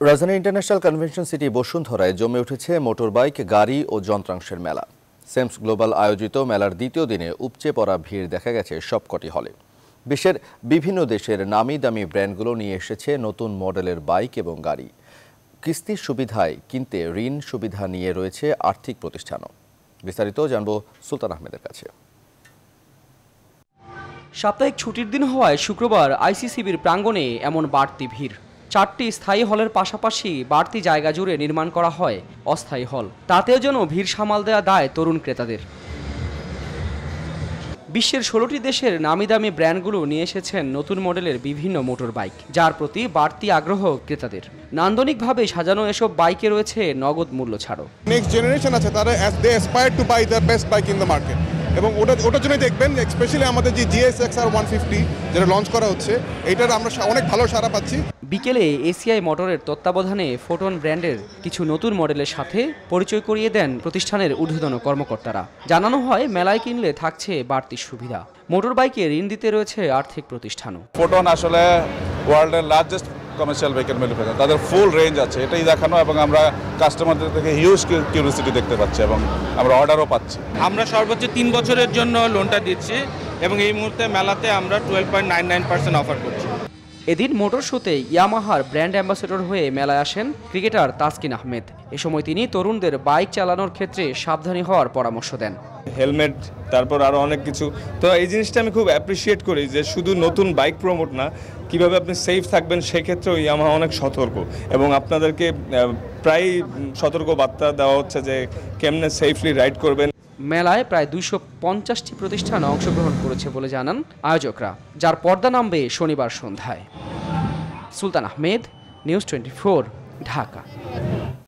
রাজধানী international convention city বসুন্ধরায় জমে উঠেছে মোটরবাইক, গাড়ি ও যন্ত্রাংশের মেলা। সেমস গ্লোবাল আয়োজিত মেলার দ্বিতীয় দিনে উপচে পড়া ভিড় দেখা গেছে সবকটি হলে। বিশ্বের বিভিন্ন দেশের নামি দামি ব্র্যান্ডগুলো নিয়ে এসেছে নতুন মডেলের বাইক এবং গাড়ি। কিস্তির সুবিধায় কিনতে ঋণ সুবিধা নিয়ে রয়েছে আর্থিক প্রতিষ্ঠানও। বিস্তারিত জানবো সুলতান আহমেদের কাছে। সাপ্তাহিক ছুটির দিন হওয়ায় শুক্রবার আইসিসিবির প্রাঙ্গণে এমন বাড়তি ভিড়। 4টি স্থায়ী হলের পাশাপাশি বাড়তি জায়গা জুড়ে নির্মাণ করা হয় অস্থায়ী হল। তাতেও যেন ভিড় সামাল দেওয়া দায় তরুণ ক্রেতাদের। বিশ্বের 16টি দেশের নামিদামি ব্র্যান্ডগুলো নিয়ে এসেছেন নতুন মডেলের বিভিন্ন মোটর বাইক, যার প্রতি বাড়তি আগ্রহ ক্রেতাদের। নান্দনিকভাবে সাজানো এসব বাইকে রয়েছে নগদ মূল্য ছাড়ও। নেক্সট জেনারেশন আছে, তারা they aspire to buy the best bike in the market, এবং ওটার জন্যই দেখবেন স্পেশালি আমাদের যে GSX-R 150 যেটা লঞ্চ করা হচ্ছে, এটার আমরা অনেক ভালো সাড়া পাচ্ছি। বিকেলে এসিআই মোটরের তত্ত্বাবধানে ফোটন ব্র্যান্ডের কিছু নতুন মডেলের সাথে পরিচয় করিয়ে দেন প্রতিষ্ঠানের ঊর্ধ্বতন কর্মকর্তারা। জানানো হয় মেলায় কিনলে থাকছে বাড়তি সুবিধা। মোটর বাইকে ঋণ দিতে রয়েছে আর্থিক প্রতিষ্ঠানও। ফোটন আসলে ওয়ার্ল্ডের লার্জেস্ট কমার্শিয়াল ভেহিকেল ম্যানুফ্যাকচারার, তাদের ফুল রেঞ্জ আছে, এটাই দেখানো, এবং আমরা কাস্টমারদের থেকে হিউজ কিউরিওসিটি দেখতে পাচ্ছি এবং আমরা অর্ডারও পাচ্ছি। আমরা সর্বোচ্চ 3 বছরের জন্য লোনটা দিচ্ছি এবং এই মুহূর্তে মেলাতে আমরা 12.99% অফার করছি। এদিন মোটর শোতে ইয়ামাহার ব্র্যান্ড অ্যাম্বাসেডর হয়ে মেলায় আসেন ক্রিকেটার তাসকিন আহমেদ। এ সময় তিনি তরুণদের বাইক চালানোর ক্ষেত্রে সাবধানী হওয়ার পরামর্শ দেন। হেলমেট, তারপর আরও অনেক কিছু। তো এই জিনিসটা আমি খুব অ্যাপ্রিসিয়েট করি যে শুধু নতুন বাইক প্রমোট না, কিভাবে আপনি সেফ থাকবেন সেক্ষেত্রেও ইয়ামাহা অনেক সতর্ক, এবং আপনাদেরকে প্রায় সতর্ক বার্তা দেওয়া হচ্ছে যে কেমনে সেফলি রাইড করবেন। মেলায় প্রায় 250টি প্রতিষ্ঠান অংশগ্রহণ করেছে বলে জানান আয়োজকরা, যার পর্দা নামবে শনিবার সন্ধ্যায়। সুলতান আহমেদ, নিউজ 24, ঢাকা।